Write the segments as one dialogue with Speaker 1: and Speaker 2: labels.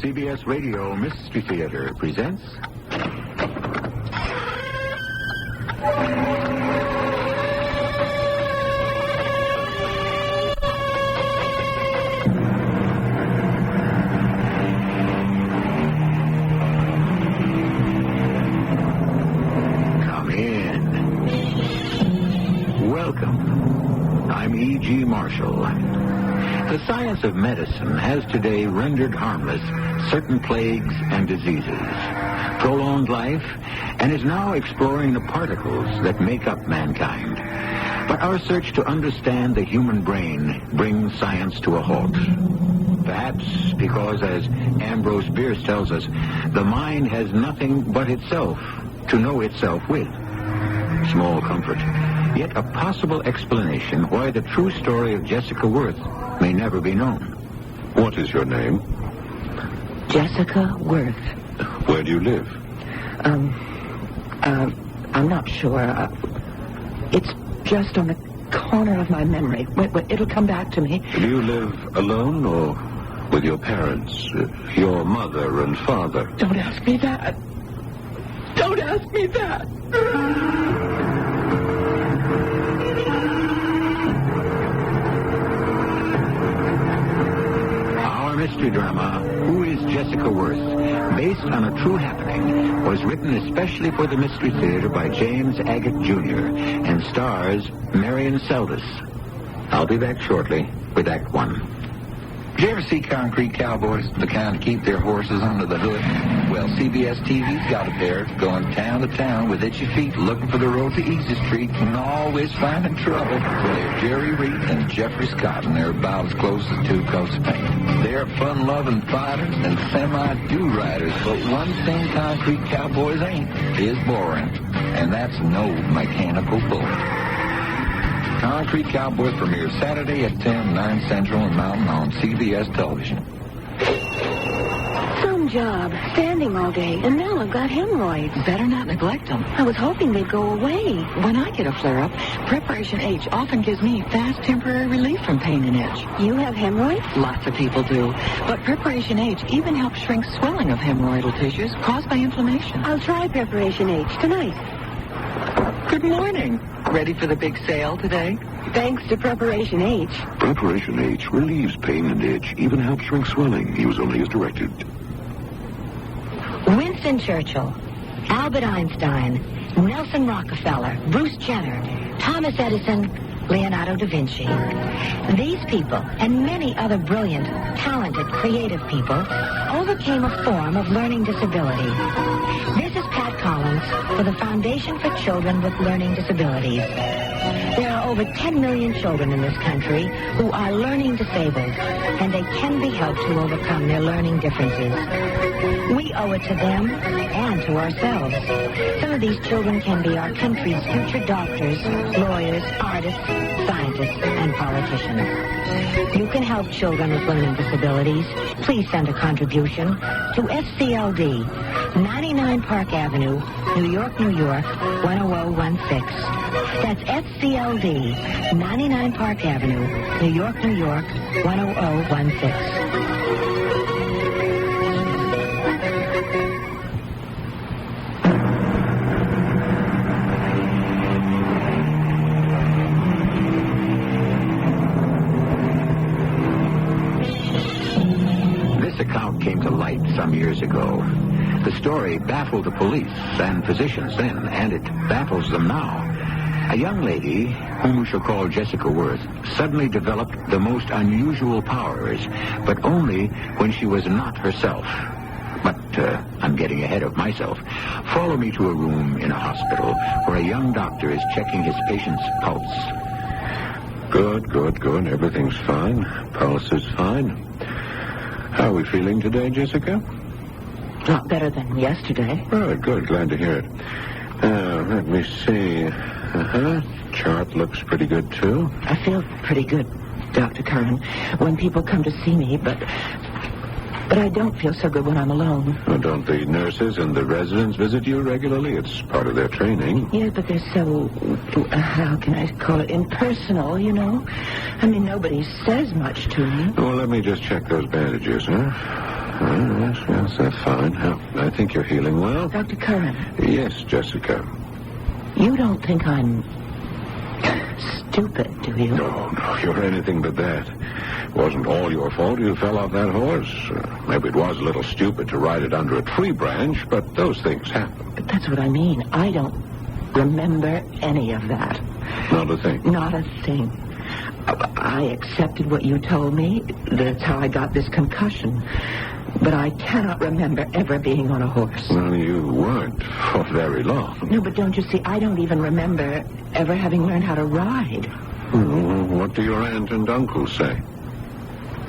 Speaker 1: CBS Radio Mystery Theater presents... Come in. Welcome. I'm E.G. Marshall. The science of medicine has today rendered harmless certain plagues and diseases, prolonged life, and is now exploring the particles that make up mankind. But our search to understand the human brain brings science to a halt. Perhaps because, as Ambrose Bierce tells us, the mind has nothing but itself to know itself with. Small comfort, yet a possible explanation why the true story of Jessica Worth may never be known.
Speaker 2: What is your name?
Speaker 3: Jessica Worth.
Speaker 2: Where do you live?
Speaker 3: I'm not sure. It's just on the corner of my memory. Wait, it'll come back to me.
Speaker 2: Do you live alone or with your parents, your mother and father?
Speaker 3: Don't ask me that. Don't ask me that.
Speaker 1: Mystery drama, Who is Jessica Worth, based on a true happening, was written especially for the Mystery Theater by James Agate Jr. and stars Marion Seldes. I'll be back shortly with Act 1.
Speaker 4: Did you ever see concrete cowboys, the kind that keep their horses under the hood? Well, CBS TV's got a pair going town to town with itchy feet looking for the road to Easy Street and always finding trouble. Well, they're Jerry Reed and Jeffrey Scott, and they're about as close as two coats of paint. They're fun-loving fighters and semi-do-riders, but one thing concrete cowboys ain't is boring, and that's no mechanical bullet. Concrete Cowboys premieres Saturday at 10, 9 Central and Mountain on CBS Television.
Speaker 5: Some job, standing all day, and now I've got hemorrhoids.
Speaker 3: Better not neglect them.
Speaker 5: I was hoping they'd go away.
Speaker 3: When I get a flare-up, Preparation H often gives me fast temporary relief from pain and itch.
Speaker 5: You have hemorrhoids?
Speaker 3: Lots of people do. But Preparation H even helps shrink swelling of hemorrhoidal tissues caused by inflammation.
Speaker 5: I'll try Preparation H tonight.
Speaker 3: Good morning. Ready for the big sale today?
Speaker 5: Thanks to Preparation H.
Speaker 2: Preparation H relieves pain and itch, even helps shrink swelling. Use only as directed.
Speaker 6: Winston Churchill, Albert Einstein, Nelson Rockefeller, Bruce Jenner, Thomas Edison, Leonardo da Vinci. These people, and many other brilliant, talented, creative people, overcame a form of learning disability. This is Pat Collins for the Foundation for Children with Learning Disabilities. There are over 10 million children in this country who are learning disabled, and they can be helped to overcome their learning differences. We owe it to them and to ourselves. Some of these children can be our country's future doctors, lawyers, artists, scientists, and politicians. You can help children with learning disabilities. Please send a contribution to FCLD, 99 Park Avenue, New York, New York, 10016. That's FCLD, 99 Park Avenue, New York, New York, 10016.
Speaker 1: Came to light some years ago. The story baffled the police and physicians then, and it baffles them now. A young lady, whom we shall call Jessica Worth, suddenly developed the most unusual powers, but only when she was not herself. But I'm getting ahead of myself. Follow me to a room in a hospital where a young doctor is checking his patient's pulse.
Speaker 2: Good. Everything's fine. Pulse is fine. How are we feeling today, Jessica?
Speaker 3: A lot better than yesterday.
Speaker 2: Oh, good. Glad to hear it. Let me see. Chart looks pretty good, too.
Speaker 3: I feel pretty good, Dr. Curran, when people come to see me, but I don't feel so good when I'm alone.
Speaker 2: Well, don't the nurses and the residents visit you regularly? It's part of their training.
Speaker 3: Yeah, but they're so, how can I call it, impersonal, you know? I mean, nobody says much to me.
Speaker 2: Well, let me just check those bandages, huh? Yes, that's fine. I think you're healing well.
Speaker 3: Dr. Curran.
Speaker 2: Yes, Jessica.
Speaker 3: You don't think I'm stupid, do you?
Speaker 2: No, you're anything but that. It wasn't all your fault you fell off that horse. Maybe it was a little stupid to ride it under a tree branch, but those things happen.
Speaker 3: But that's what I mean. I don't remember any of that.
Speaker 2: Not a thing?
Speaker 3: Not a thing. I accepted what you told me. That's how I got this concussion. But I cannot remember ever being on a horse.
Speaker 2: Well, you weren't for very long.
Speaker 3: No, but don't you see, I don't even remember ever having learned how to ride.
Speaker 2: What do your aunt and uncle say?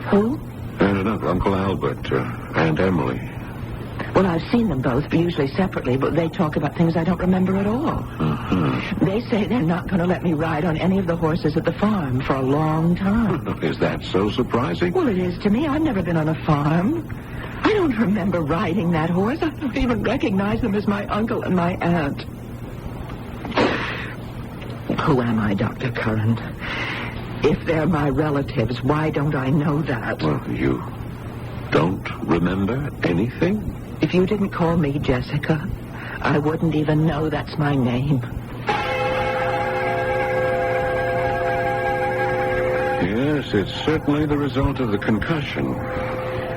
Speaker 3: Who?
Speaker 2: Aunt and uncle, Uncle Albert, Aunt Emily.
Speaker 3: Well, I've seen them both, usually separately, but they talk about things I don't remember at all. They say they're not going to let me ride on any of the horses at the farm for a long time.
Speaker 2: Is that so surprising?
Speaker 3: Well, it is to me. I've never been on a farm. I don't remember riding that horse. I don't even recognize them as my uncle and my aunt. Who am I, Dr. Curran? If they're my relatives, why don't I know that?
Speaker 2: Well, you don't remember anything?
Speaker 3: If you didn't call me Jessica, I wouldn't even know that's my name.
Speaker 2: Yes, it's certainly the result of the concussion.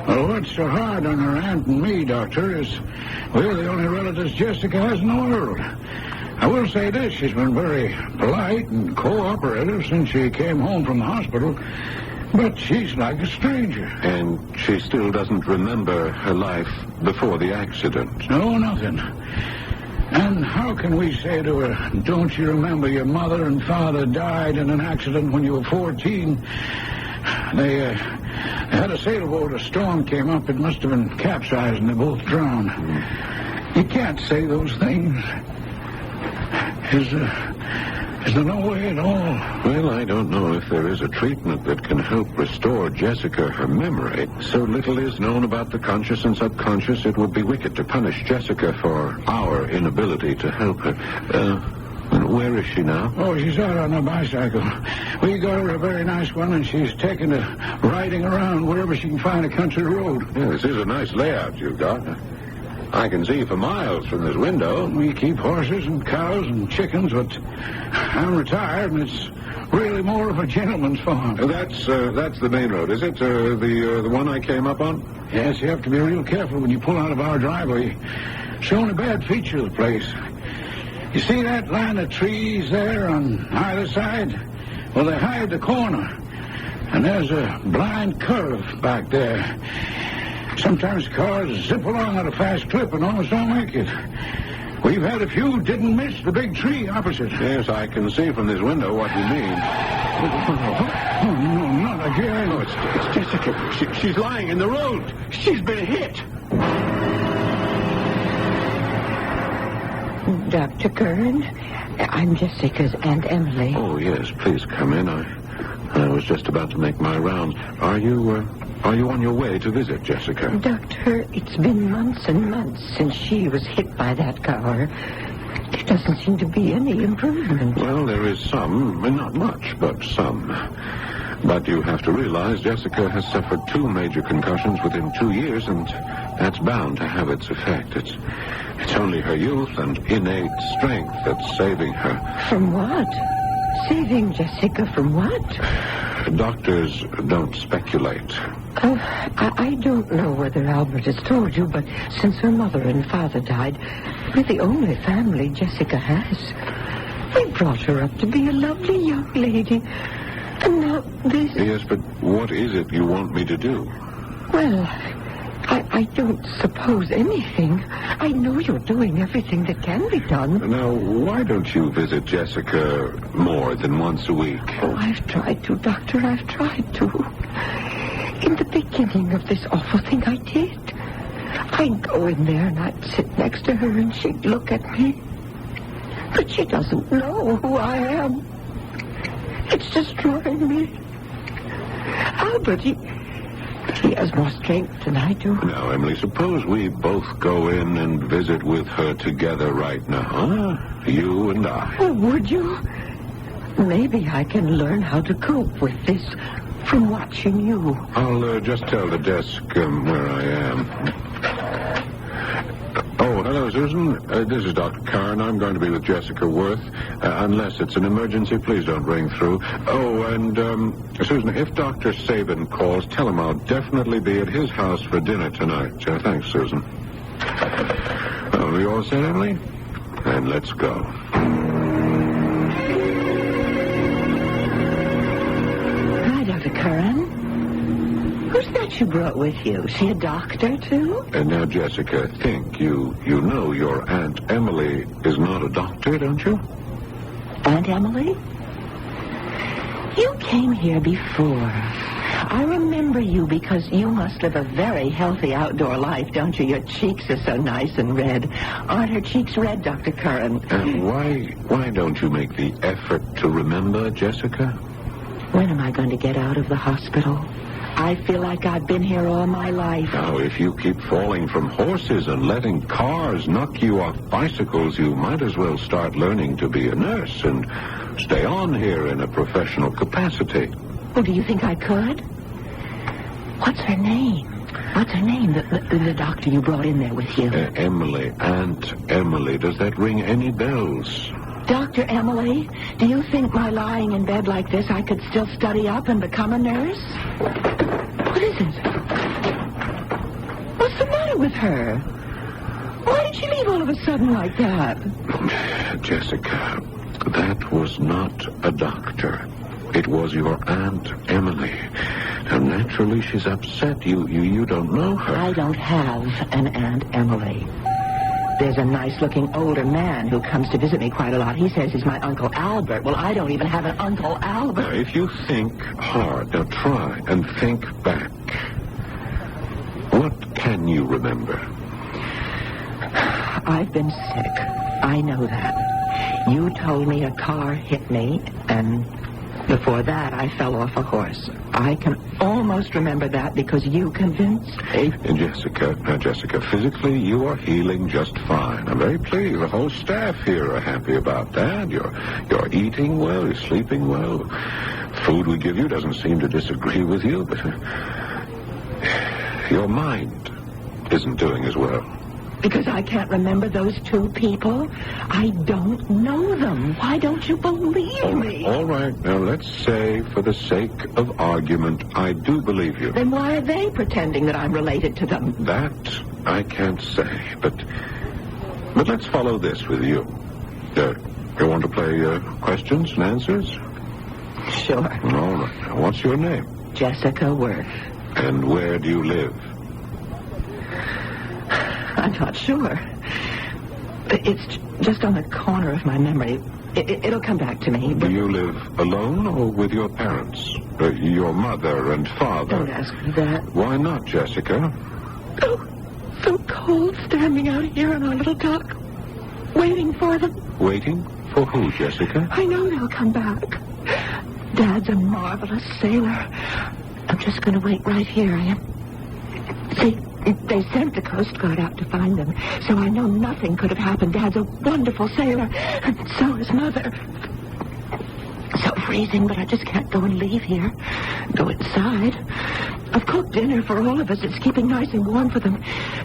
Speaker 7: Well, what's so hard on her aunt and me, Doctor, is we're the only relatives Jessica has in the world. I will say this, she's been very polite and cooperative since she came home from the hospital, but she's like a stranger.
Speaker 2: And she still doesn't remember her life before the accident?
Speaker 7: No, nothing. And how can we say to her, don't you remember your mother and father died in an accident when you were 14? They had a sailboat, a storm came up, it must have been capsized, and they both drowned. You can't say those things. Is there no way at all?
Speaker 2: Well, I don't know if there is a treatment that can help restore Jessica her memory. So little is known about the conscious and subconscious, it would be wicked to punish Jessica for our inability to help her. Where is she now?
Speaker 7: Oh, she's out on a bicycle. We got her a very nice one, and she's taken to riding around wherever she can find a country road.
Speaker 2: Yeah, this is a nice layout you've got. I can see for miles from this window.
Speaker 7: We keep horses and cows and chickens, but I'm retired, and it's really more of a gentleman's farm.
Speaker 2: That's the main road, is it? The one I came up on?
Speaker 7: Yes, you have to be real careful when you pull out of our driveway. It's the only bad feature of the place. You see that line of trees there on either side? Well, they hide the corner, and there's a blind curve back there. Sometimes cars zip along at a fast clip and almost don't make it. We've had a few didn't miss the big tree opposite.
Speaker 2: Yes, I can see from this window what you mean.
Speaker 7: Oh, no, not again.
Speaker 2: Oh, it's Jessica. She's lying in the road. She's been hit.
Speaker 3: Dr. Curran, I'm Jessica's Aunt Emily.
Speaker 2: Oh, yes, please come in. I was just about to make my rounds. Are you on your way to visit Jessica?
Speaker 3: Doctor, it's been months and months since she was hit by that car. There doesn't seem to be any improvement.
Speaker 2: Well, there is some, not much, but some. But you have to realize Jessica has suffered 2 major concussions within 2 years, and that's bound to have its effect. It's only her youth and innate strength that's saving her.
Speaker 3: From what? Saving Jessica from what?
Speaker 2: Doctors don't speculate.
Speaker 3: I don't know whether Albert has told you, but since her mother and father died, we're the only family Jessica has. We brought her up to be a lovely young lady. And now this...
Speaker 2: Yes, but what is it you want me to do?
Speaker 3: Well, I don't suppose anything. I know you're doing everything that can be done.
Speaker 2: Now, why don't you visit Jessica more than once a week?
Speaker 3: Oh, I've tried to, Doctor. I've tried to. In the beginning of this awful thing, I did. I'd go in there and I'd sit next to her and she'd look at me. But she doesn't know who I am. It's destroying me. Albert, he has more strength than I do.
Speaker 2: Now, Emily, suppose we both go in and visit with her together right now, huh? You and I.
Speaker 3: Oh, would you? Maybe I can learn how to cope with this from watching you.
Speaker 2: I'll just tell the desk where I am. Oh, hello, Susan. This is Dr. Karen. I'm going to be with Jessica Worth. Unless it's an emergency, please don't ring through. Oh, and, Susan, if Dr. Sabin calls, tell him I'll definitely be at his house for dinner tonight. Thanks, Susan. Are we all set, Emily? And let's go.
Speaker 3: Hi, Dr. Curran. Who's that you brought with you? She a doctor, too?
Speaker 2: And now, Jessica, think. You know your Aunt Emily is not a doctor, don't you?
Speaker 3: Aunt Emily? You came here before. I remember you because you must live a very healthy outdoor life, don't you? Your cheeks are so nice and red. Aren't her cheeks red, Dr. Curran?
Speaker 2: And why don't you make the effort to remember, Jessica?
Speaker 3: When am I going to get out of the hospital? I feel like I've been here all my life.
Speaker 2: Now, if you keep falling from horses and letting cars knock you off bicycles, you might as well start learning to be a nurse and stay on here in a professional capacity.
Speaker 3: Well, do you think I could? What's her name? What's her name, the doctor you brought in there with you?
Speaker 2: Emily. Aunt Emily. Does that ring any bells?
Speaker 3: Dr. Emily, do you think by lying in bed like this I could still study up and become a nurse? What is it? What's the matter with her? Why did she leave all of a sudden like that?
Speaker 2: Jessica, that was not a doctor. It was your Aunt Emily. And naturally she's upset. You don't know her.
Speaker 3: I don't have an Aunt Emily. There's a nice-looking older man who comes to visit me quite a lot. He says he's my Uncle Albert. Well, I don't even have an Uncle Albert.
Speaker 2: Now, if you think hard, now try and think back. What can you remember?
Speaker 3: I've been sick. I know that. You told me a car hit me, and before that, I fell off a horse. I can almost remember that because you convinced me.
Speaker 2: And Jessica, physically, you are healing just fine. I'm very pleased. The whole staff here are happy about that. You're eating well. You're sleeping well. Food we give you doesn't seem to disagree with you, but your mind isn't doing as well.
Speaker 3: Because I can't remember those two people? I don't know them. Why don't you believe me?
Speaker 2: All right. Now, let's say, for the sake of argument, I do believe you.
Speaker 3: Then why are they pretending that I'm related to them?
Speaker 2: That I can't say, but let's follow this with you. You want to play questions and answers?
Speaker 3: Sure.
Speaker 2: All right. Now, what's your name?
Speaker 3: Jessica Worth.
Speaker 2: And where do you live?
Speaker 3: I'm not sure. It's just on the corner of my memory. It'll come back to me.
Speaker 2: Do you live alone or with your parents? Your mother and father?
Speaker 3: Don't ask me that.
Speaker 2: Why not, Jessica?
Speaker 3: Oh, so cold standing out here on our little dock, waiting for them.
Speaker 2: Waiting? For who, Jessica?
Speaker 3: I know they'll come back. Dad's a marvelous sailor. I'm just going to wait right here. I am. See, they sent the Coast Guard out to find them, so I know nothing could have happened. Dad's a wonderful sailor, and so is Mother. So freezing, but I just can't go and leave here. Go inside. I've cooked dinner for all of us. It's keeping nice and warm for them.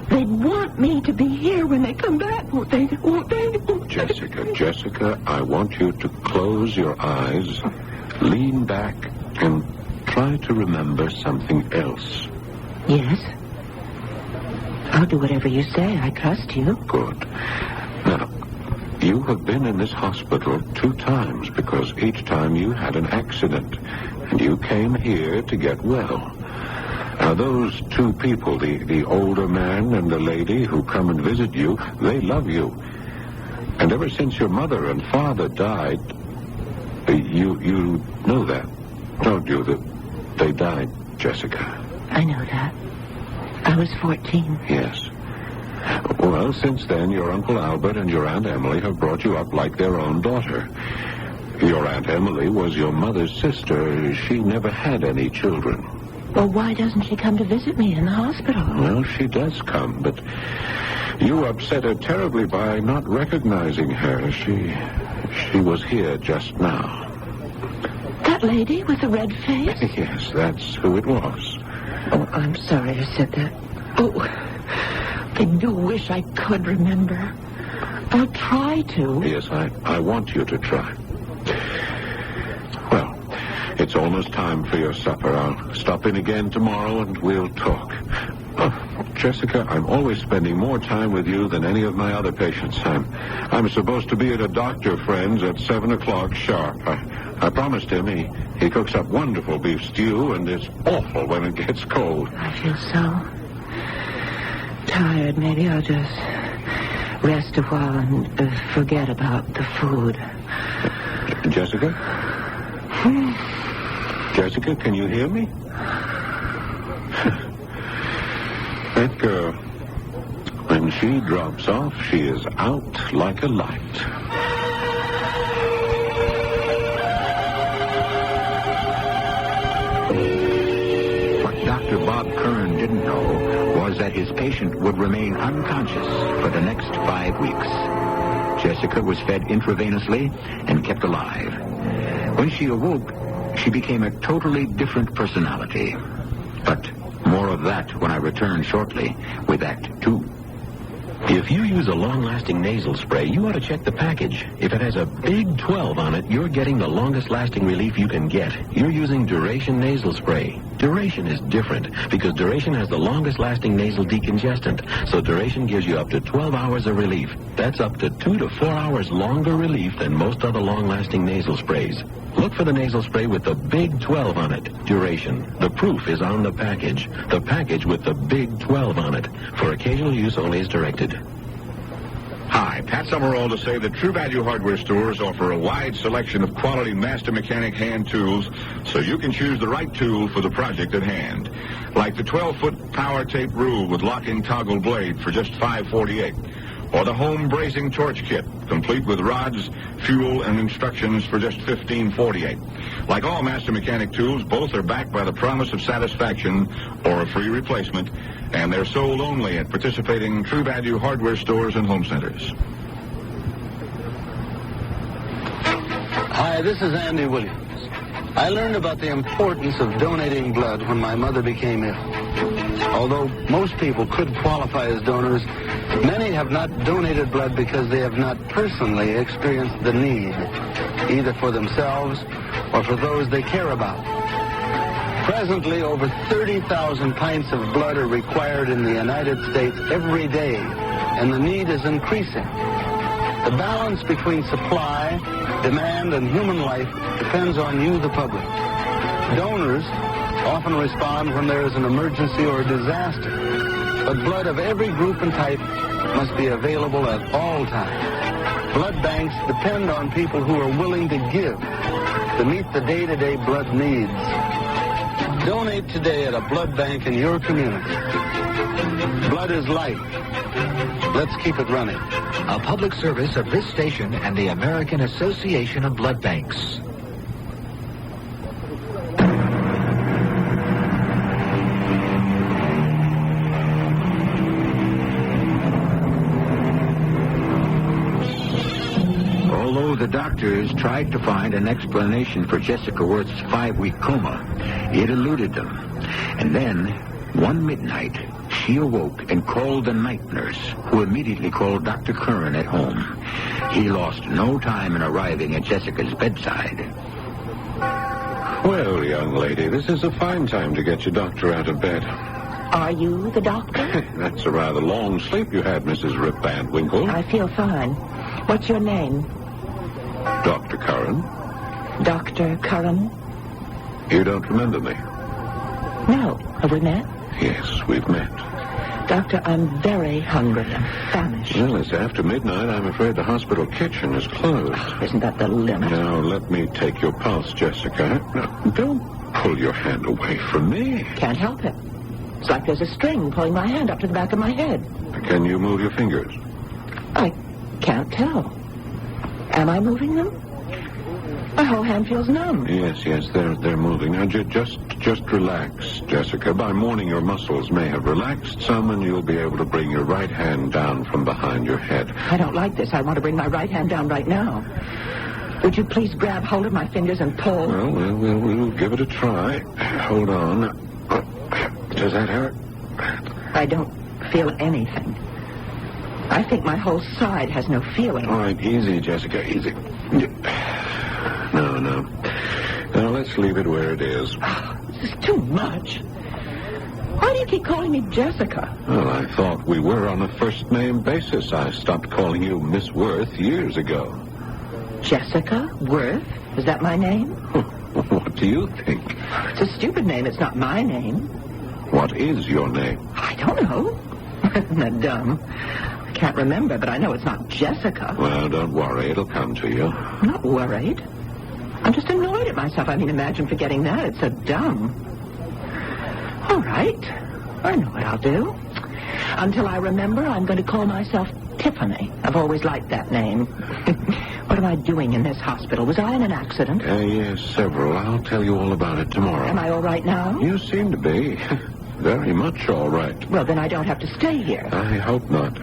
Speaker 3: They want me to be here when they come back, won't they? Won't they?
Speaker 2: Jessica, I want you to close your eyes, lean back, and try to remember something else.
Speaker 3: Yes? I'll do whatever you say. I trust you.
Speaker 2: Good. Now, you have been in this hospital 2 times because each time you had an accident, and you came here to get well. Now, those 2 people, the older man and the lady who come and visit you, they love you. And ever since your mother and father died, you know that, don't you, that they died, Jessica?
Speaker 3: I know that. I was 14.
Speaker 2: Yes. Well, since then, your Uncle Albert and your Aunt Emily have brought you up like their own daughter. Your Aunt Emily was your mother's sister. She never had any children.
Speaker 3: Well, why doesn't she come to visit me in the hospital?
Speaker 2: Well, she does come, but you upset her terribly by not recognizing her. She was here just now.
Speaker 3: That That lady with the red face?
Speaker 2: Yes, that's who it was.
Speaker 3: Oh, I'm sorry I said that. Oh, I do wish I could remember. I'll try to.
Speaker 2: Yes, I want you to try. Well, it's almost time for your supper. I'll stop in again tomorrow and we'll talk. Oh, Jessica, I'm always spending more time with you than any of my other patients. I'm supposed to be at a doctor friend's at 7 o'clock sharp. I promised him he cooks up wonderful beef stew, and it's awful when it gets cold.
Speaker 3: I feel so tired. Maybe I'll just rest a while and forget about the food.
Speaker 2: Jessica? Jessica, can you hear me? That girl, when she drops off, she is out like a light.
Speaker 1: What Dr. Bob Curran didn't know was that his patient would remain unconscious for the next 5 weeks. Jessica was fed intravenously and kept alive. When she awoke, she became a totally different personality. But more of that when I return shortly with Act 2.
Speaker 8: If you use a long-lasting nasal spray, you ought to check the package. If it has a big 12 on it, you're getting the longest-lasting relief you can get. You're using Duration nasal spray. Duration is different because Duration has the longest-lasting nasal decongestant. So Duration gives you up to 12 hours of relief. That's up to 2 to 4 hours longer relief than most other long-lasting nasal sprays. Look for the nasal spray with the big 12 on it. Duration. The proof is on the package. The package with the big 12 on it. For occasional use only as directed.
Speaker 9: Hi, Pat Summerall to say that True Value Hardware stores offer a wide selection of quality master mechanic hand tools so you can choose the right tool for the project at hand. Like the 12-foot power tape rule with locking toggle blade for just $5.48. Or the home brazing torch kit, complete with rods, fuel, and instructions for just $15.48. Like all master mechanic tools, both are backed by the promise of satisfaction or a free replacement, and they're sold only at participating True Value Hardware stores and home centers.
Speaker 10: Hi, this is Andy Williams. I learned about the importance of donating blood when my mother became ill. Although most people could qualify as donors, many have not donated blood because they have not personally experienced the need, either for themselves or for those they care about. Presently, over 30,000 pints of blood are required in the United States every day, and the need is increasing. The balance between supply, demand, and human life depends on you, the public. Donors often respond when there is an emergency or a disaster, but blood of every group and type must be available at all times. Blood banks depend on people who are willing to give to meet the day-to-day blood needs. Donate today at a blood bank in your community. Blood is life. Let's keep it running.
Speaker 11: A public service of this station and the American Association of Blood Banks.
Speaker 1: Although the doctors tried to find an explanation for Jessica Worth's 5-week coma, it eluded them. And then, one midnight, she awoke and called the night nurse, who immediately called Dr. Curran at home. He lost no time in arriving at Jessica's bedside.
Speaker 2: Well, young lady, this is a fine time to get your doctor out of bed.
Speaker 3: Are you the doctor?
Speaker 2: That's a rather long sleep you had, Mrs. Rip Van Winkle.
Speaker 3: I feel fine. What's your name?
Speaker 2: Dr. Curran.
Speaker 3: Dr. Curran?
Speaker 2: You don't remember me?
Speaker 3: No. Have we met?
Speaker 2: Yes, we've met.
Speaker 3: Doctor, I'm very hungry and famished.
Speaker 2: Well, it's after midnight. I'm afraid the hospital kitchen is closed.
Speaker 3: Oh, isn't that the limit?
Speaker 2: Now, let me take your pulse, Jessica. Now, don't pull your hand away from me.
Speaker 3: Can't help it. It's like there's a string pulling my hand up to the back of my head.
Speaker 2: Can you move your fingers?
Speaker 3: I can't tell. Am I moving them? My whole hand feels numb.
Speaker 2: Yes, they're moving. Now, just relax, Jessica. By morning, your muscles may have relaxed some, and you'll be able to bring your right hand down from behind your head.
Speaker 3: I don't like this. I want to bring my right hand down right now. Would you please grab hold of my fingers and pull?
Speaker 2: Well, we'll give it a try. Hold on. Does that hurt?
Speaker 3: I don't feel anything. I think my whole side has no feeling.
Speaker 2: All right, easy, Jessica, easy. No. Now, let's leave it where it is.
Speaker 3: This is too much. Why do you keep calling me Jessica?
Speaker 2: Well, I thought we were on a first-name basis. I stopped calling you Miss Worth years ago.
Speaker 3: Jessica Worth? Is that my name?
Speaker 2: What do you think?
Speaker 3: It's a stupid name. It's not my name.
Speaker 2: What is your name?
Speaker 3: I don't know. Isn't that dumb? I can't remember, but I know it's not Jessica.
Speaker 2: Well, don't worry. It'll come to you.
Speaker 3: I'm not worried. I'm just annoyed at myself. I mean, imagine forgetting that. It's so dumb. All right. I know what I'll do. Until I remember, I'm going to call myself Tiffany. I've always liked that name. What am I doing in this hospital? Was I in an accident?
Speaker 2: Yes, several. I'll tell you all about it tomorrow.
Speaker 3: Am I all right now?
Speaker 2: You seem to be. Very much all right.
Speaker 3: Well, then I don't have to stay here.
Speaker 2: I hope not.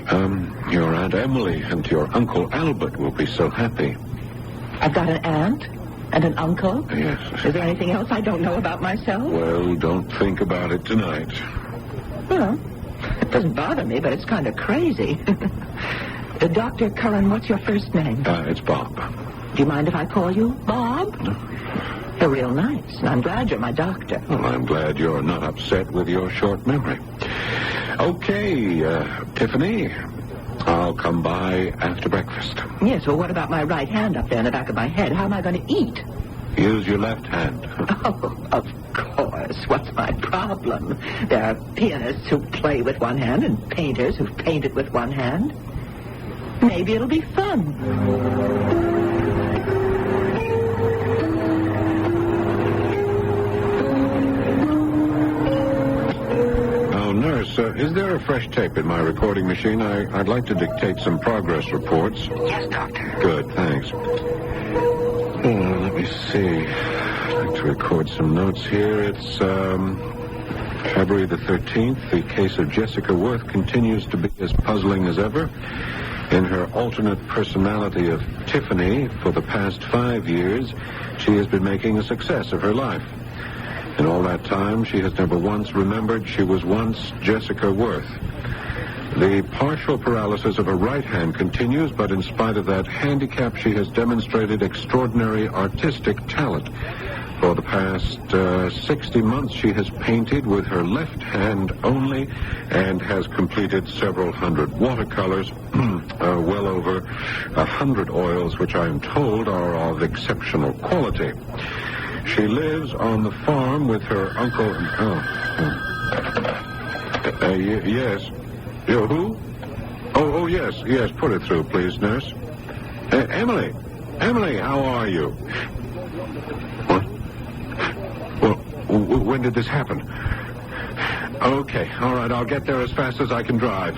Speaker 2: Your Aunt Emily and your Uncle Albert will be so happy.
Speaker 3: I've got an aunt and an uncle?
Speaker 2: Yes.
Speaker 3: Is there anything else I don't know about myself?
Speaker 2: Well, don't think about it tonight.
Speaker 3: Well, it doesn't bother me, but it's kind of crazy. Dr. Cullen, what's your first name?
Speaker 2: It's Bob.
Speaker 3: Do you mind if I call you Bob?
Speaker 2: No.
Speaker 3: You're real nice, and I'm glad you're my doctor.
Speaker 2: Well, I'm glad you're not upset with your short memory. Okay, Tiffany, I'll come by after breakfast.
Speaker 3: Yes, well, what about my right hand up there in the back of my head? How am I going to eat?
Speaker 2: Use your left hand.
Speaker 3: Oh, of course. What's my problem? There are pianists who play with one hand and painters who've painted with one hand. Maybe it'll be fun.
Speaker 2: Nurse, is there a fresh tape in my recording machine? I'd like to dictate some progress reports.
Speaker 3: Yes, Doctor.
Speaker 2: Good, thanks. Let me see. I'd like to record some notes here. It's February the 13th. The case of Jessica Worth continues to be as puzzling as ever. In her alternate personality of Tiffany, for the past 5 years, she has been making a success of her life. In all that time, she has never once remembered she was once Jessica Worth. The partial paralysis of her right hand continues, but in spite of that handicap, she has demonstrated extraordinary artistic talent. For the past 60 months, she has painted with her left hand only and has completed several hundred watercolors, well over 100 oils, which I am told are of exceptional quality. She lives on the farm with her uncle. Yes. Who? Oh, yes. Put it through, please, nurse. Emily, how are you? What? Well, when did this happen? Okay, all right. I'll get there as fast as I can drive.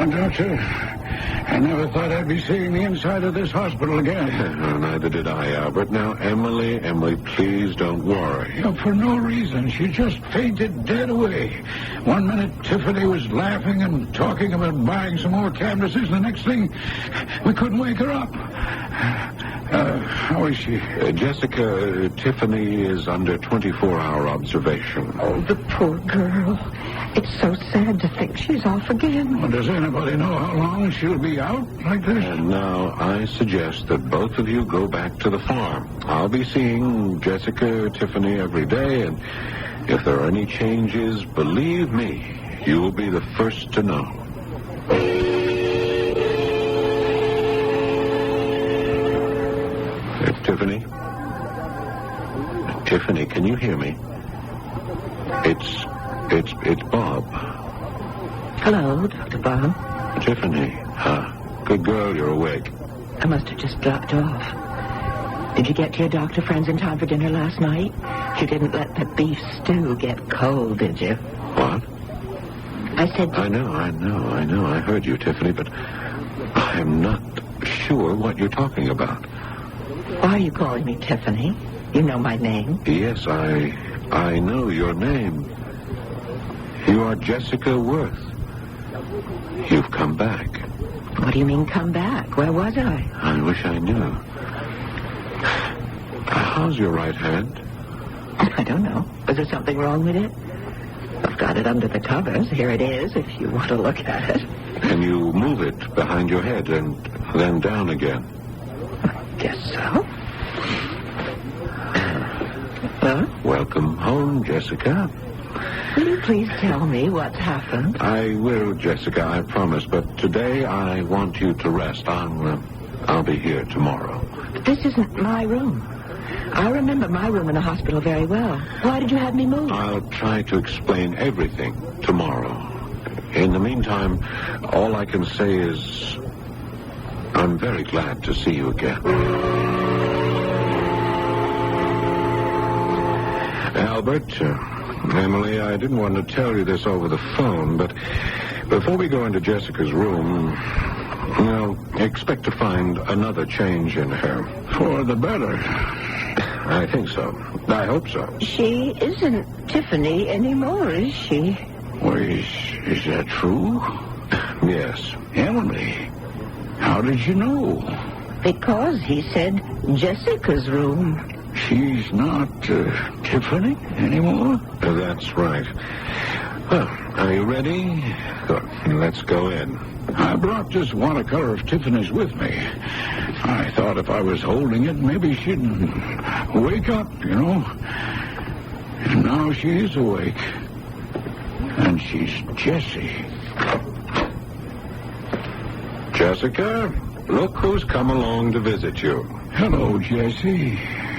Speaker 7: Doctor, I never thought I'd be seeing the inside of this hospital again.
Speaker 2: No, neither did I, Albert. Now, Emily, please don't worry.
Speaker 7: For no reason. She just fainted dead away. 1 minute, Tiffany was laughing and talking about buying some more canvases. The next thing, we couldn't wake her up. How is she?
Speaker 2: Jessica, Tiffany is under 24-hour observation.
Speaker 3: Oh, the poor girl. It's so sad to think she's off again.
Speaker 7: Well, does anybody know how long she'll be out like this?
Speaker 2: And now I suggest that both of you go back to the farm. I'll be seeing Jessica, Tiffany every day, and if there are any changes, believe me, you will be the first to know. Tiffany, can you hear me? It's Bob.
Speaker 3: Hello, Dr. Bob.
Speaker 2: Tiffany, good girl, you're awake.
Speaker 3: I must have just dropped off. Did you get to your doctor friends in time for dinner last night? You didn't let the beef stew get cold, did you?
Speaker 2: What?
Speaker 3: I said...
Speaker 2: I know. I heard you, Tiffany, but I'm not sure what you're talking about.
Speaker 3: Why are you calling me Tiffany? You know my name.
Speaker 2: Yes, I know your name. You are Jessica Worth. You've come back.
Speaker 3: What do you mean, come back? Where was I?
Speaker 2: I wish I knew. How's your right hand?
Speaker 3: I don't know. Is there something wrong with it? I've got it under the covers. Here it is, if you want to look at it.
Speaker 2: Can you move it behind your head and then down again?
Speaker 3: I guess so. Huh?
Speaker 2: Welcome home, Jessica.
Speaker 3: Will you please tell me what's happened?
Speaker 2: I will, Jessica, I promise. But today I want you to rest. I'll be here tomorrow.
Speaker 3: This isn't my room. I remember my room in the hospital very well. Why did you have me moved?
Speaker 2: I'll try to explain everything tomorrow. In the meantime, all I can say is I'm very glad to see you again. Albert, Emily, I didn't want to tell you this over the phone, but before we go into Jessica's room, well, expect to find another change in her.
Speaker 7: For the better.
Speaker 2: I think so. I hope so.
Speaker 3: She isn't Tiffany anymore, is she?
Speaker 7: Well, is that true?
Speaker 2: Yes.
Speaker 7: Emily, how did you know?
Speaker 3: Because he said Jessica's room.
Speaker 7: She's not Tiffany anymore?
Speaker 2: That's right. Well, are you ready? Good. Let's go in.
Speaker 7: I brought this watercolor of Tiffany's with me. I thought if I was holding it, maybe she'd wake up, you know. And now she is awake. And she's Jessie.
Speaker 2: Jessica, look who's come along to visit you.
Speaker 7: Hello, Jessie.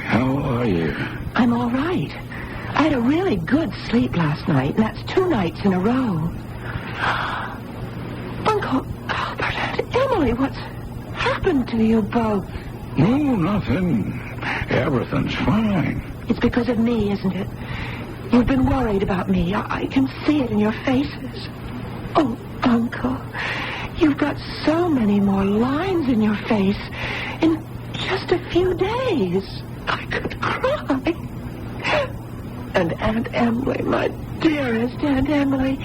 Speaker 7: How are you?
Speaker 3: I'm all right. I had a really good sleep last night, and that's 2 nights in a row. Uncle Albert and Emily, what's happened to you both?
Speaker 7: No, nothing. Everything's fine.
Speaker 3: It's because of me, isn't it? You've been worried about me. I can see it in your faces. Oh, Uncle, you've got so many more lines in your face in just a few days. I could cry. And Aunt Emily, my dearest Aunt Emily,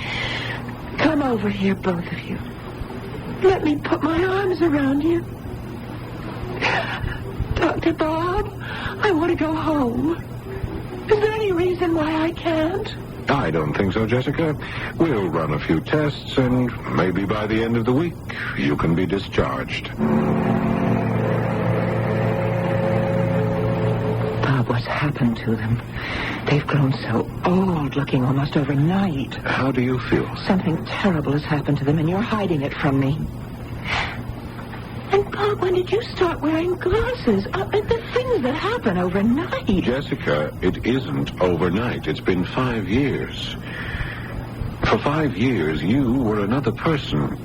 Speaker 3: come over here, both of you. Let me put my arms around you. Dr. Bob, I want to go home. Is there any reason why I can't?
Speaker 2: I don't think so, Jessica. We'll run a few tests, and maybe by the end of the week, you can be discharged.
Speaker 3: Bob, what's happened to them? They've grown so old, looking almost overnight.
Speaker 2: How do you feel?
Speaker 3: Something terrible has happened to them, and you're hiding it from me. And, Bob, when did you start wearing glasses? The things that happen overnight.
Speaker 2: Jessica, it isn't overnight. It's been 5 years. For 5 years, you were another person.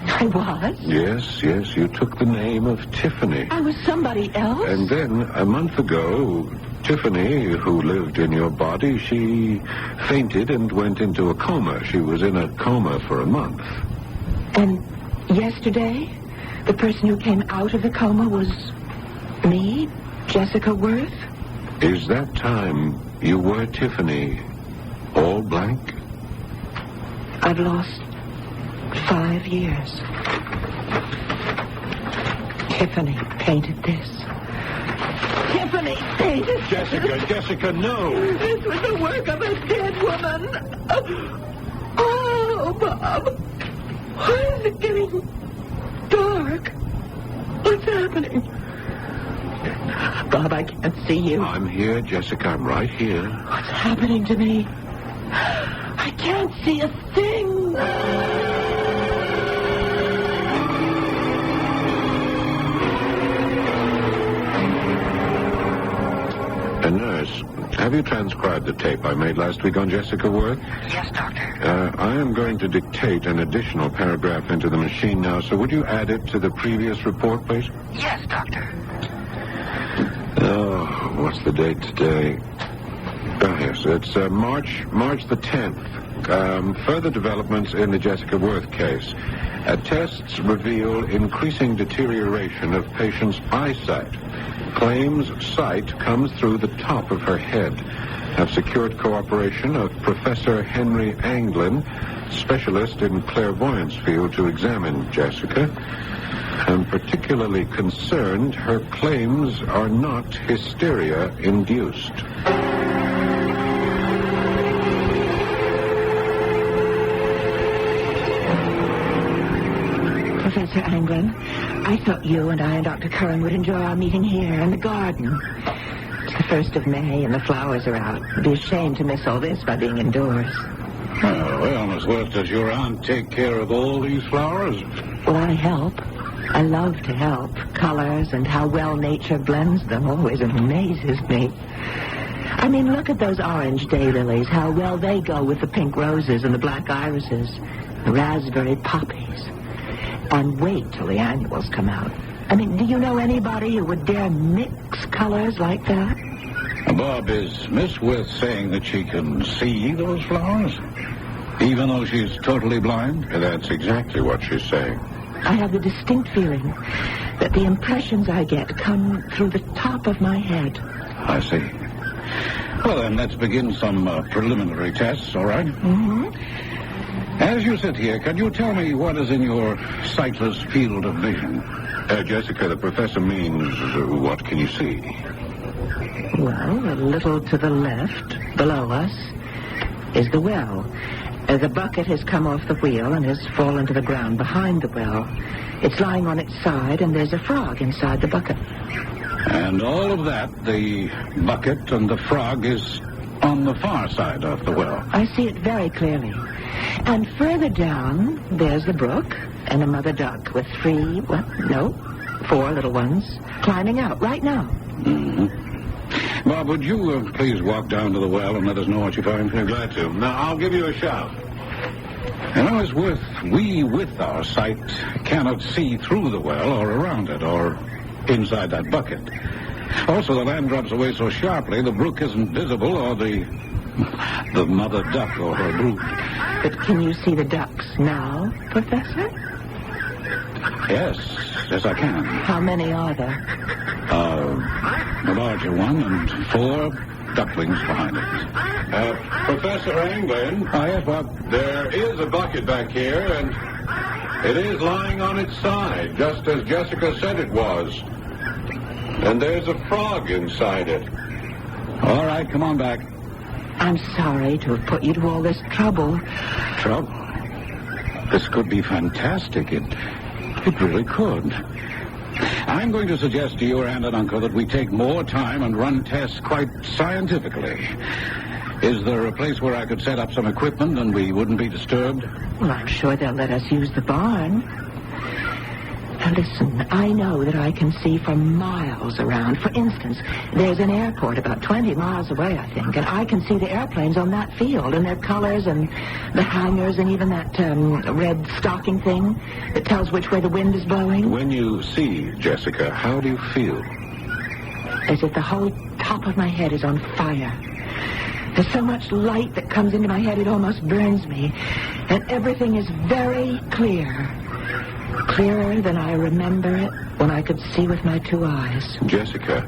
Speaker 3: I was?
Speaker 2: Yes, you took the name of Tiffany.
Speaker 3: I was somebody else?
Speaker 2: And then, a month ago, Tiffany, who lived in your body, she fainted and went into a coma. She was in a coma for a month.
Speaker 3: And yesterday, the person who came out of the coma was me, Jessica Worth?
Speaker 2: Is that time you were Tiffany all blank?
Speaker 3: I've lost 5 years. Tiffany painted this. Tiffany painted this.
Speaker 2: Jessica, no!
Speaker 3: This was the work of a dead woman. Oh, Bob. Why is it getting dark? What's happening? Bob, I can't see you.
Speaker 2: I'm here, Jessica. I'm right here.
Speaker 3: What's happening to me? I can't see a thing.
Speaker 2: A nurse, have you transcribed the tape I made last week on Jessica Worth?
Speaker 3: Yes, Doctor.
Speaker 2: I am going to dictate an additional paragraph into the machine now, so would you add it to the previous report, please?
Speaker 3: Yes, Doctor.
Speaker 2: Oh, what's the date today? Oh, yes, it's March the 10th. Further developments in the Jessica Worth case. Tests reveal increasing deterioration of patient's eyesight. claims sight comes through the top of her head. Have secured cooperation of Professor Henry Anglin, specialist in clairvoyance field, to examine Jessica. I'm particularly concerned her claims are not hysteria-induced.
Speaker 3: Professor Anglin, I thought you and I and Dr. Curran would enjoy our meeting here in the garden. It's the 1st of May and the flowers are out. It'd be a shame to miss all this by being indoors.
Speaker 7: Oh, well, Miss Worth, does your aunt take care of all these flowers?
Speaker 3: Well, I help. I love to help. Colors and how well nature blends them always amazes me. I mean, look at those orange daylilies, how well they go with the pink roses and the black irises, the raspberry poppies. And wait till the annuals come out. I mean, do you know anybody who would dare mix colors like that?
Speaker 7: Bob, is Miss Worth saying that she can see those flowers, even though she's totally blind?
Speaker 2: That's exactly what she's saying.
Speaker 3: I have the distinct feeling that the impressions I get come through the top of my head.
Speaker 7: I see. Well, then, let's begin some preliminary tests, all right?
Speaker 3: Mm-hmm.
Speaker 7: As you sit here, can you tell me what is in your sightless field of vision?
Speaker 2: Jessica, the professor means, what can you see?
Speaker 3: Well, a little to the left, below us, is the well. The bucket has come off the wheel and has fallen to the ground behind the well. It's lying on its side, and there's a frog inside the bucket.
Speaker 7: And all of that, the bucket and the frog, is on the far side of the well.
Speaker 3: I see it very clearly. And further down, there's the brook and a mother duck with 4 little ones climbing out right now.
Speaker 7: Mm-hmm. Bob, would you please walk down to the well and let us know what you find?
Speaker 2: Glad to. Now, I'll give you a shout.
Speaker 7: You know, Miss Worth, we, with our sight, cannot see through the well or around it or inside that bucket. Also, the land drops away so sharply, the brook isn't visible, or the mother duck or her brood.
Speaker 3: But can you see the ducks now, Professor?
Speaker 7: Yes, I can.
Speaker 3: How many are there?
Speaker 7: A larger one and 4 ducklings behind it.
Speaker 2: Professor Anglin?
Speaker 7: Yes, Bob?
Speaker 2: There is a bucket back here, and it is lying on its side, just as Jessica said it was. And there's a frog inside it.
Speaker 7: All right, come on back.
Speaker 3: I'm sorry to have put you to all this trouble.
Speaker 7: Trouble? This could be fantastic. It really could. I'm going to suggest to your aunt and uncle that we take more time and run tests quite scientifically. Is there a place where I could set up some equipment and we wouldn't be disturbed?
Speaker 3: Well, I'm sure they'll let us use the barn. Now, listen, I know that I can see for miles around. For instance, there's an airport about 20 miles away, I think, and I can see the airplanes on that field and their colors and the hangars and even that red stocking thing that tells which way the wind is blowing.
Speaker 2: When you see Jessica, how do you feel?
Speaker 3: As if the whole top of my head is on fire. There's so much light that comes into my head it almost burns me. And everything is very clear. Clearer than I remember it when I could see with my 2 eyes.
Speaker 2: Jessica,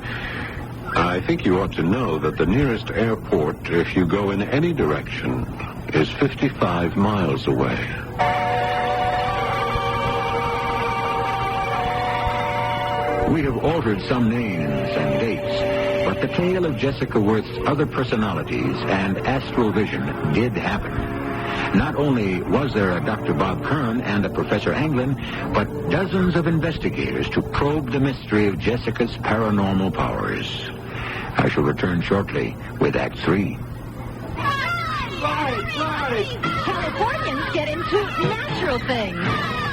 Speaker 2: I think you ought to know that the nearest airport, if you go in any direction, is 55 miles away.
Speaker 1: We have altered some names and dates, but the tale of Jessica Worth's other personalities and astral vision did happen. Not only was there a Dr. Bob Kern and a Professor Anglin, but dozens of investigators to probe the mystery of Jessica's paranormal powers. I shall return shortly with Act 3.
Speaker 6: Right. Californians get into natural things.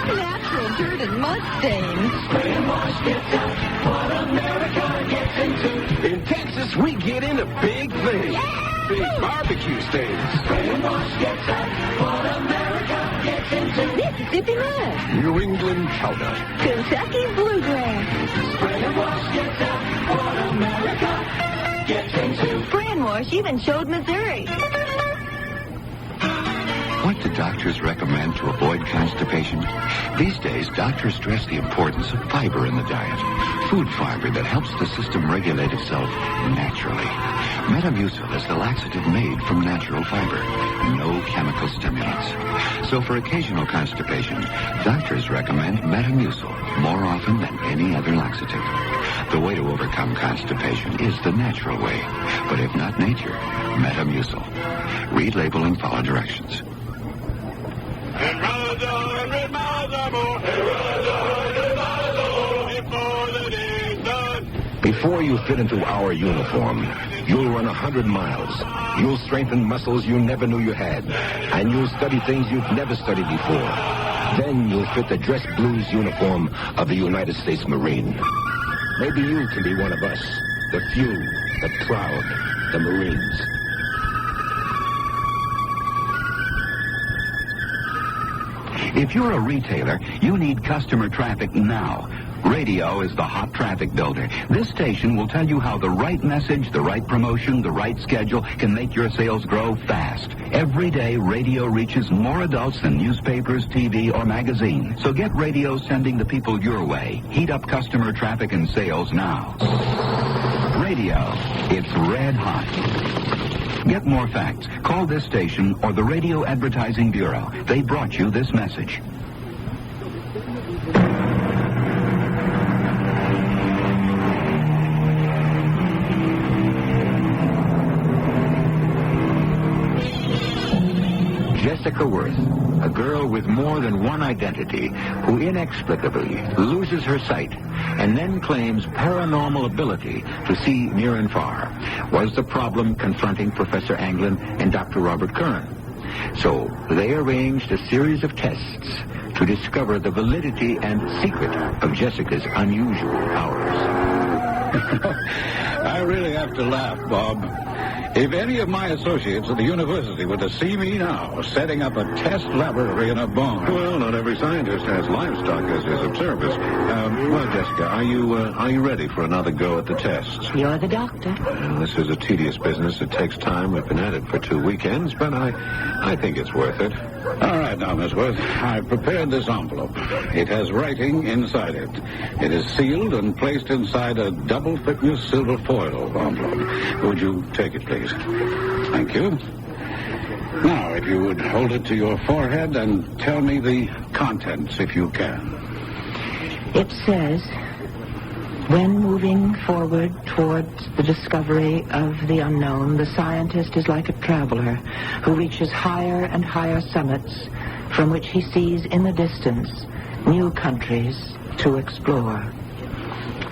Speaker 6: Natural dirt and mud stains.
Speaker 12: Spray and wash gets out what America gets into.
Speaker 8: In Texas, we get into big things.
Speaker 6: Yeah!
Speaker 8: Big barbecue stains.
Speaker 12: Spray and wash gets out what America gets into.
Speaker 6: Mississippi mud.
Speaker 8: New England chowder.
Speaker 6: Kentucky bluegrass.
Speaker 12: Spray and wash gets out what America gets into.
Speaker 6: Spray and wash even showed Missouri.
Speaker 2: What did
Speaker 13: doctors recommend to avoid constipation? These days, doctors stress the importance of fiber in the diet. Food fiber that helps the system regulate itself naturally. Metamucil is the laxative made from natural fiber. No chemical stimulants. So for occasional constipation, doctors recommend Metamucil more often than any other laxative. The way to overcome constipation is the natural way. But if not nature, Metamucil. Read label and follow directions.
Speaker 8: Before you fit into our uniform, you'll run 100 miles. You'll strengthen muscles you never knew you had. And you'll study things you've never studied before. Then you'll fit the dress blues uniform of the United States Marine. Maybe you can be one of us, the few, the proud, the Marines.
Speaker 14: If you're a retailer, you need customer traffic now. Radio is the hot traffic builder. This station will tell you how the right message, the right promotion, the right schedule can make your sales grow fast. Every day, radio reaches more adults than newspapers, TV, or magazine. So get radio sending the people your way. Heat up customer traffic and sales now. Radio, it's red hot. Get more facts. Call this station or the Radio Advertising Bureau. They brought you this message.
Speaker 1: Jessica Worth, a girl with more than one identity who inexplicably loses her sight and then claims paranormal ability to see near and far, was the problem confronting Professor Anglin and Dr. Robert Curran. So they arranged a series of tests to discover the validity and secret of Jessica's unusual powers.
Speaker 7: I really have to laugh, Bob. If any of my associates at the university were to see me now, setting up a test laboratory in a barn...
Speaker 2: Well, not every scientist has livestock as his observers. Well, Jessica, are you ready for another go at the tests?
Speaker 6: You're the doctor.
Speaker 2: Well, this is a tedious business. It takes time. We've been at it for 2 weekends, but I think it's worth it.
Speaker 7: All right, now, Miss Worth, I've prepared this envelope. It has writing inside it. It is sealed and placed inside a double-thickness silver foil envelope. Would you take it, please? Thank you. Now, if you would hold it to your forehead and tell me the contents, if you can.
Speaker 3: It says, when moving forward towards the discovery of the unknown, the scientist is like a traveler who reaches higher and higher summits from which he sees in the distance new countries to explore.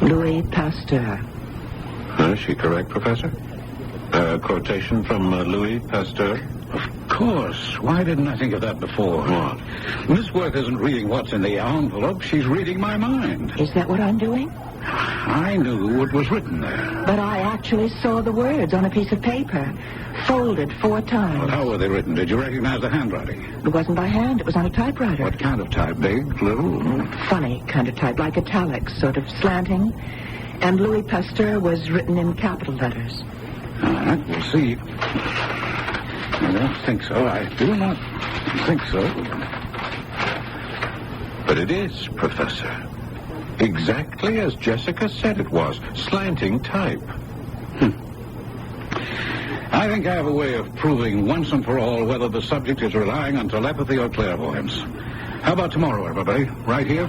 Speaker 3: Louis Pasteur.
Speaker 2: Is she correct, Professor? A quotation from Louis Pasteur?
Speaker 7: Of course. Why didn't I think of that before?
Speaker 2: What?
Speaker 7: Miss Worth isn't reading what's in the envelope. She's reading my mind.
Speaker 3: Is that what I'm doing?
Speaker 7: I knew what was written there.
Speaker 3: But I actually saw the words on a piece of paper, folded 4 times.
Speaker 7: Well, how were they written? Did you recognize the handwriting?
Speaker 3: It wasn't by hand. It was on a typewriter.
Speaker 7: What kind of type? Big, little?
Speaker 3: Funny kind of type, like italics, sort of slanting. And Louis Pasteur was written in capital letters.
Speaker 7: All right, we'll see. I don't think so. I do not think so.
Speaker 2: But it is, Professor. Exactly as Jessica said it was. Slanting type.
Speaker 7: I think I have a way of proving once and for all whether the subject is relying on telepathy or clairvoyance. How about tomorrow, everybody? Right here?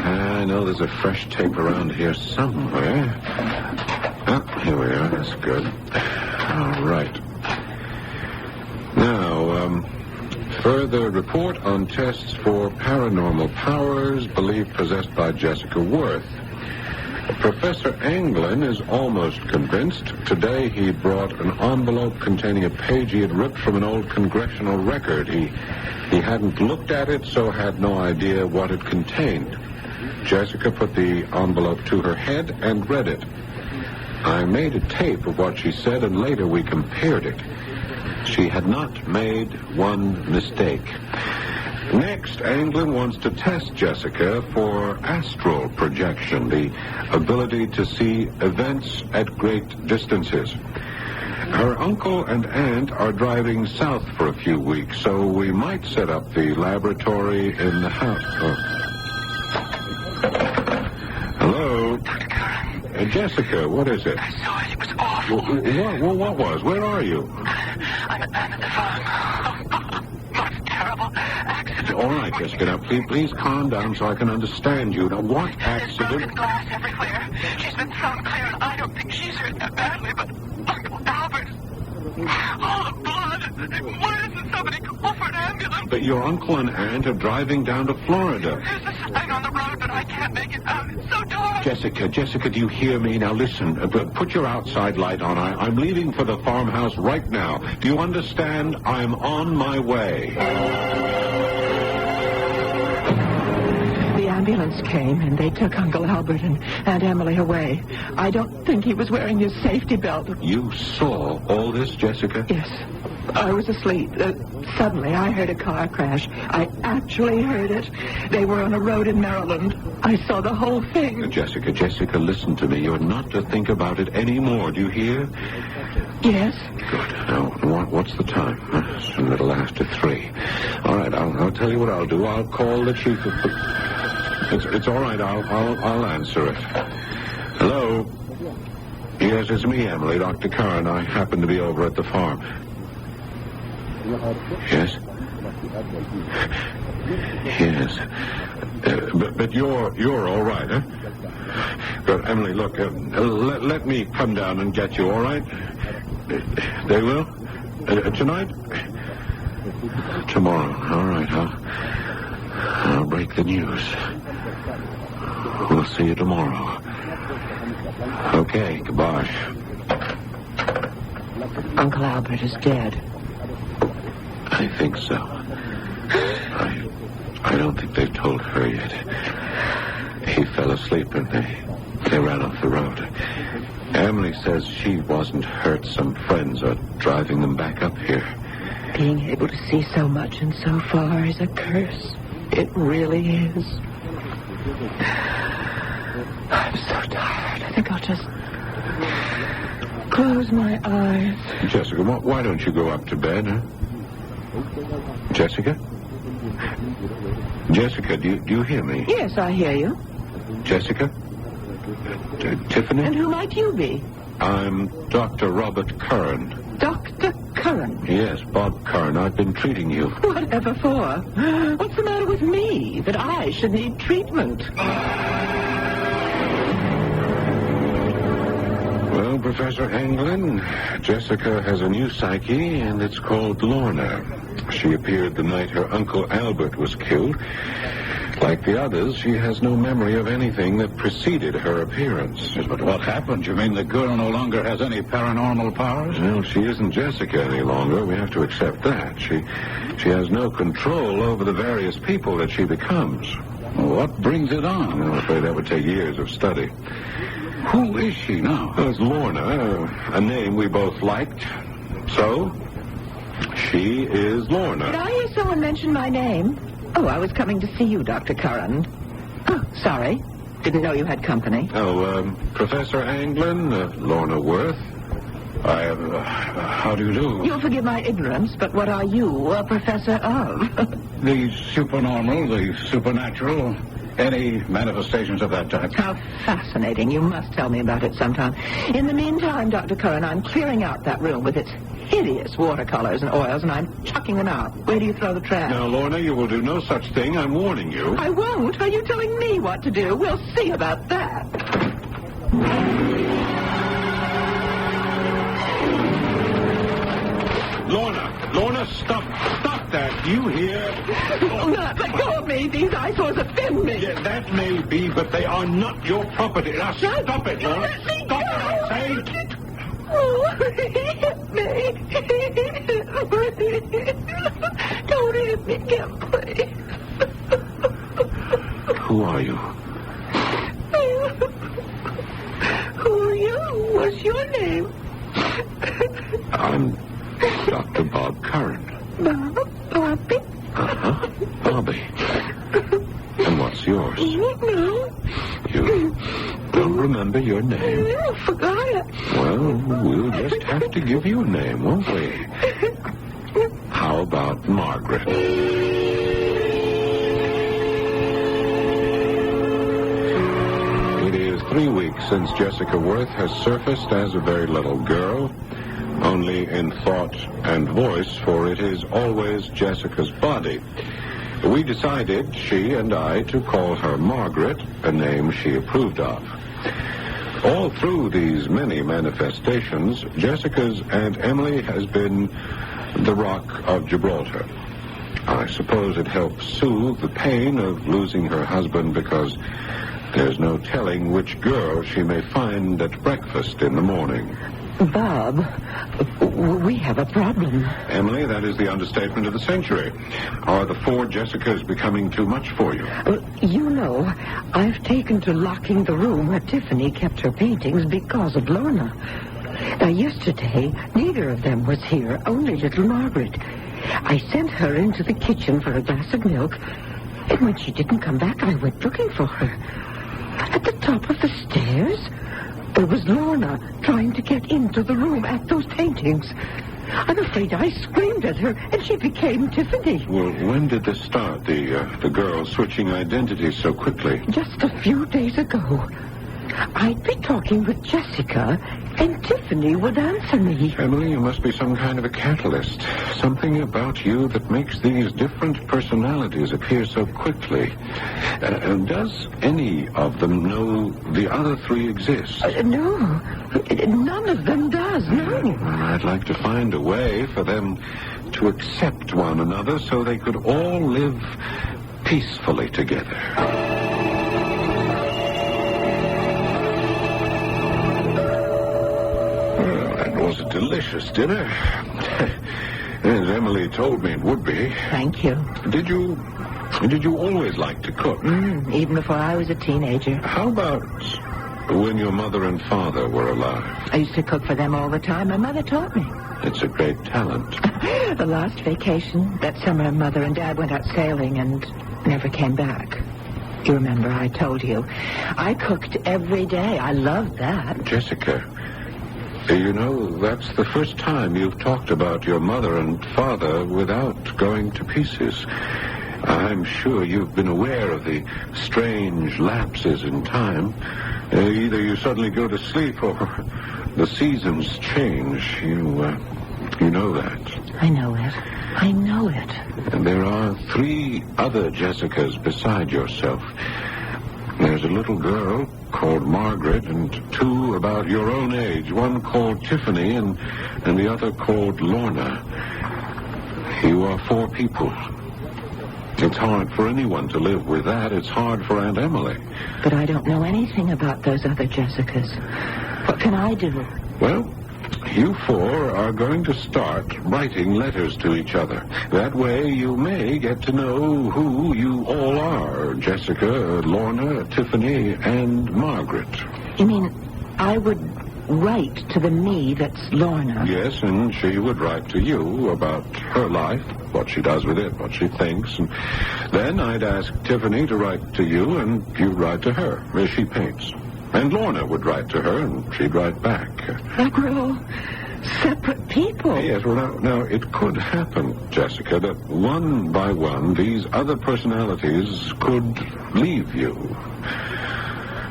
Speaker 2: I know there's a fresh tape around here somewhere. Ah, here we are. That's good. All right. Now, further report on tests for paranormal powers believed possessed by Jessica Worth. Professor Anglin is almost convinced. Today he brought an envelope containing a page he had ripped from an old congressional record. He hadn't looked at it, so had no idea what it contained. Jessica put the envelope to her head and read it. I made a tape of what she said, and later we compared it. She had not made one mistake. Next, Anglin wants to test Jessica for astral projection, the ability to see events at great distances. Her uncle and aunt are driving south for a few weeks, so we might set up the laboratory in the house. Oh. Hello?
Speaker 15: Dr. Curran.
Speaker 2: Jessica, what is it?
Speaker 15: I saw it. It was awful.
Speaker 2: What was? Where are you?
Speaker 15: I'm at the farm. What a terrible accident.
Speaker 2: All right, Jessica, now please calm down so I can understand you. Now, what accident?
Speaker 15: There's broken glass everywhere. She's been thrown clear, and I don't think she's hurt that badly, but Uncle Albert, all the blood. Why doesn't somebody call for an ambulance?
Speaker 2: But your uncle and aunt are driving down to Florida.
Speaker 15: There's a sign on the road, but I can't make it out. It's so dark.
Speaker 2: Jessica, do you hear me? Now listen, put your outside light on. I'm leaving for the farmhouse right now. Do you understand? I'm on my way.
Speaker 3: The ambulance came, and they took Uncle Albert and Aunt Emily away. I don't think he was wearing his safety belt.
Speaker 2: You saw all this, Jessica?
Speaker 3: Yes. I was asleep. Suddenly, I heard a car crash. I actually heard it. They were on a road in Maryland. I saw the whole thing.
Speaker 2: Jessica, listen to me. You're not to think about it anymore. Do you hear?
Speaker 3: Yes.
Speaker 2: Good. Now, what's the time? It's a little after 3. All right, I'll tell you what I'll do. I'll call the chief of... It's all right. I'll answer it. Hello? Yes, it's me, Emily, Dr. Curran. I happen to be over at the farm. Yes? Yes. But you're all right, huh? But, Emily, look, let me come down and get you, all right? They will? Tonight? Tomorrow. All right, I'll break the news. We'll see you tomorrow. Okay, goodbye.
Speaker 3: Uncle Albert is dead.
Speaker 2: I think so. I don't think they've told her yet. He fell asleep and they ran off the road. Emily says she wasn't hurt. Some friends are driving them back up here.
Speaker 3: Being able to see so much and so far is a curse. It really is. I'm so tired. I think I'll just close my eyes.
Speaker 2: Jessica, why don't you go up to bed, huh? Jessica? Jessica, do you hear me?
Speaker 3: Yes, I hear you.
Speaker 2: Jessica? Tiffany?
Speaker 3: And who might you be?
Speaker 2: I'm Dr. Robert Curran.
Speaker 3: Dr. Curran?
Speaker 2: Yes, Bob Curran. I've been treating you.
Speaker 3: Whatever for? What's the matter with me that I should need treatment?
Speaker 2: Well, Professor Anglin, Jessica has a new psyche, and it's called Lorna. She appeared the night her Uncle Albert was killed. Like the others, she has no memory of anything that preceded her appearance.
Speaker 7: Yes, but what happened? You mean the girl no longer has any paranormal powers?
Speaker 2: Well, she isn't Jessica any longer. We have to accept that. She has no control over the various people that she becomes.
Speaker 7: Well, what brings it on?
Speaker 2: I'm afraid that would take years of study.
Speaker 7: Who is she now?
Speaker 2: Well, it's Lorna, a name we both liked. So, she is Lorna.
Speaker 3: Did I hear someone mention my name? Oh, I was coming to see you, Dr. Curran. Oh, sorry. Didn't know you had company.
Speaker 2: Oh, Professor Anglin, Lorna Worth. How do you do?
Speaker 3: You'll forgive my ignorance, but what are you a professor of?
Speaker 7: The supernormal, the supernatural, any manifestations of that type.
Speaker 3: How fascinating. You must tell me about it sometime. In the meantime, Dr. Curran, I'm clearing out that room with its hideous watercolors and oils, and I'm chucking them out. Where do you throw the trash?
Speaker 2: Now, Lorna, you will do no such thing. I'm warning you.
Speaker 3: I won't. Are you telling me what to do? We'll see about that.
Speaker 2: Lorna, stop that. You hear?
Speaker 3: Oh, not let go of me. These eyesores offend me.
Speaker 2: Yeah, that may be, but they are not your property. Now, stop it, Lorna.
Speaker 3: Let me
Speaker 2: Stop
Speaker 3: go.
Speaker 2: it, I say.
Speaker 3: Oh, hit me. Don't hit me again, please.
Speaker 2: Who are you?
Speaker 3: Who are you? What's your name?
Speaker 2: I'm Dr. Bob Curran.
Speaker 3: Bobby?
Speaker 2: Uh-huh. Bobby. And what's yours?
Speaker 3: No.
Speaker 2: You don't remember your name?
Speaker 3: I forgot it.
Speaker 2: Well, we'll just have to give you a name, won't we? How about Margaret? It is 3 weeks since Jessica Worth has surfaced as a very little girl, only in thought and voice, for it is always Jessica's body. We decided, she and I, to call her Margaret, a name she approved of. All through these many manifestations, Jessica's Aunt Emily has been the Rock of Gibraltar. I suppose it helps soothe the pain of losing her husband, because there's no telling which girl she may find at breakfast in the morning.
Speaker 3: Bob, we have a problem.
Speaker 2: Emily, that is the understatement of the century. Are the 4 Jessicas becoming too much for you?
Speaker 3: You know, I've taken to locking the room where Tiffany kept her paintings because of Lorna. Now, yesterday, neither of them was here, only little Margaret. I sent her into the kitchen for a glass of milk, and when she didn't come back, I went looking for her. At the top of the stairs, there was Lorna trying to get into the room at those paintings. I'm afraid I screamed at her, and she became Tiffany.
Speaker 2: Well, when did this start, the girl switching identities so quickly?
Speaker 3: Just a few days ago. I'd be talking with Jessica, and Tiffany would answer me.
Speaker 2: Emily, you must be some kind of a catalyst. Something about you that makes these different personalities appear so quickly. Does any of them know the other 3 exist?
Speaker 3: No. None of them does, no.
Speaker 2: I'd like to find a way for them to accept one another so they could all live peacefully together. That was a delicious dinner. As Emily told me it would be.
Speaker 3: Thank you.
Speaker 2: Did you always like to cook?
Speaker 3: Even before I was a teenager.
Speaker 2: How about when your mother and father were alive?
Speaker 3: I used to cook for them all the time. My mother taught me.
Speaker 2: It's a great talent.
Speaker 3: The last vacation, that summer, Mother and Dad went out sailing and never came back. You remember I told you. I cooked every day. I loved that.
Speaker 2: Jessica, you know, that's the first time you've talked about your mother and father without going to pieces. I'm sure you've been aware of the strange lapses in time. Either you suddenly go to sleep or the seasons change. You know that.
Speaker 3: I know it. I know it.
Speaker 2: And there are 3 other Jessicas beside yourself. There's a little girl called Margaret and 2 about your own age. One called Tiffany and the other called Lorna. You are 4 people. It's hard for anyone to live with that. It's hard for Aunt Emily.
Speaker 3: But I don't know anything about those other Jessicas. What can I do?
Speaker 2: Well, you 4 are going to start writing letters to each other. That way you may get to know who you all are. Jessica, Lorna, Tiffany, and Margaret.
Speaker 3: You mean I would write to the me that's Lorna?
Speaker 2: Yes, and she would write to you about her life, what she does with it, what she thinks. And then I'd ask Tiffany to write to you, and you write to her as she paints. And Lorna would write to her, and she'd write back.
Speaker 3: Like we're all separate people.
Speaker 2: Yes, well, now, it could happen, Jessica, that one by one, these other personalities could leave you.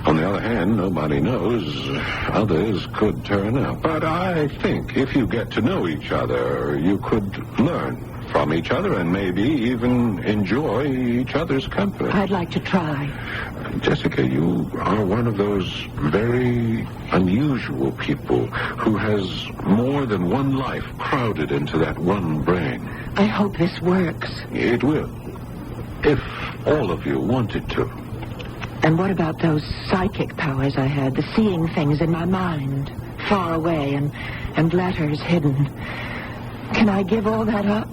Speaker 2: On the other hand, nobody knows. Others could turn up. But I think if you get to know each other, you could learn from each other and maybe even enjoy each other's company.
Speaker 3: I'd like to try.
Speaker 2: Jessica, you are one of those very unusual people who has more than one life crowded into that one brain.
Speaker 3: I hope this works.
Speaker 2: It will, if all of you wanted to.
Speaker 3: And what about those psychic powers I had, the seeing things in my mind, far away, and letters hidden? Can I give all that up?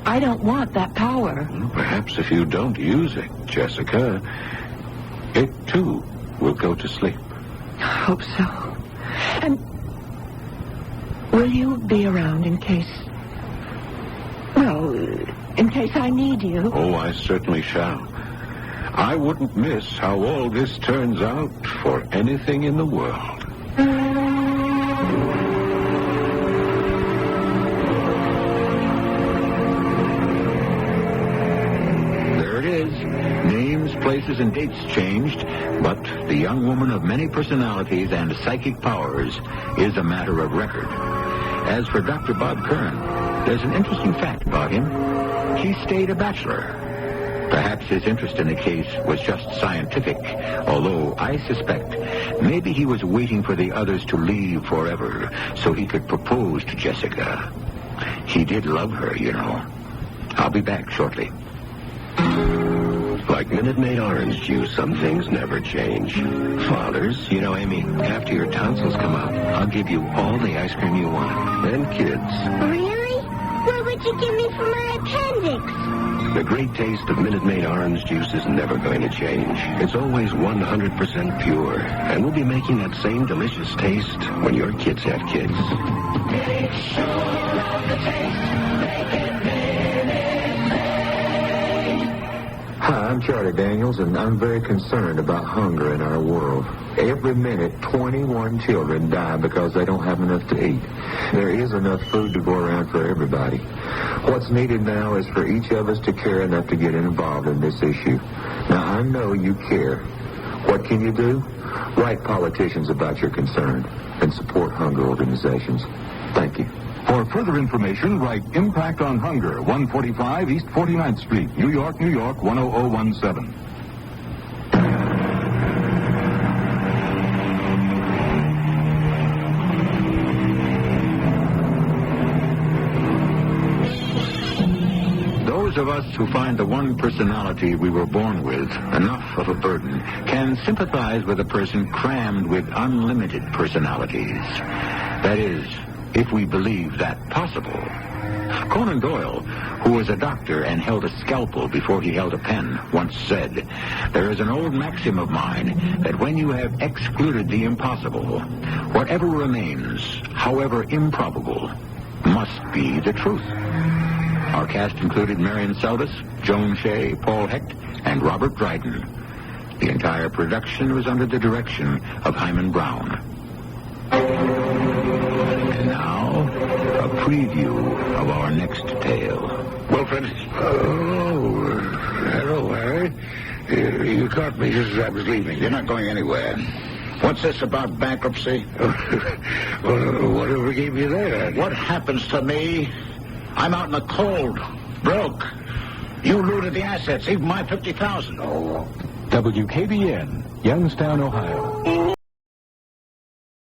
Speaker 3: I don't want that power.
Speaker 2: Well, perhaps if you don't use it, Jessica, it too will go to sleep.
Speaker 3: I hope so. And will you be around in case I need you?
Speaker 2: Oh, I certainly shall. I wouldn't miss how all this turns out for anything in the world.
Speaker 1: There it is. Names, places, and dates changed, but the young woman of many personalities and psychic powers is a matter of record. As for Dr. Bob Kern, there's an interesting fact about him. He stayed a bachelor. Perhaps his interest in the case was just scientific, although I suspect maybe he was waiting for the others to leave forever so he could propose to Jessica. He did love her, you know. I'll be back shortly.
Speaker 8: Like Minute Maid orange juice, some things never change. Fathers, you know, Amy, after your tonsils come out, I'll give you all the ice cream you want. And kids.
Speaker 16: Really? What would you give me for my appendix?
Speaker 8: The great taste of Minute Maid orange juice is never going to change. It's always 100% pure. And we'll be making that same delicious taste when your kids have kids.
Speaker 12: Make sure of the taste. Make it
Speaker 17: Hi, I'm Charlie Daniels, and I'm very concerned about hunger in our world. Every minute, 21 children die because they don't have enough to eat. There is enough food to go around for everybody. What's needed now is for each of us to care enough to get involved in this issue. Now, I know you care. What can you do? Write politicians about your concern and support hunger organizations. Thank you.
Speaker 18: For further information, write Impact on Hunger, 145 East 49th Street, New York, 10017.
Speaker 1: Those of us who find the one personality we were born with enough of a burden can sympathize with a person crammed with unlimited personalities. That is, if we believe that possible. Conan Doyle, who was a doctor and held a scalpel before he held a pen, once said, "There is an old maxim of mine that when you have excluded the impossible, whatever remains, however improbable, must be the truth." Our cast included Marion Seldes, Joan Shea, Paul Hecht, and Robert Dryden. The entire production was under the direction of Himan Brown. And now, a preview of our next tale.
Speaker 7: Wilfred? Oh, hello, Harry. You caught me just as I was leaving.
Speaker 4: You're not going anywhere. What's this about bankruptcy?
Speaker 7: Well, whatever gave you that?
Speaker 4: What happens to me? I'm out in the cold, broke. You looted the assets, even my $50,000.
Speaker 18: WKBN, Youngstown, Ohio.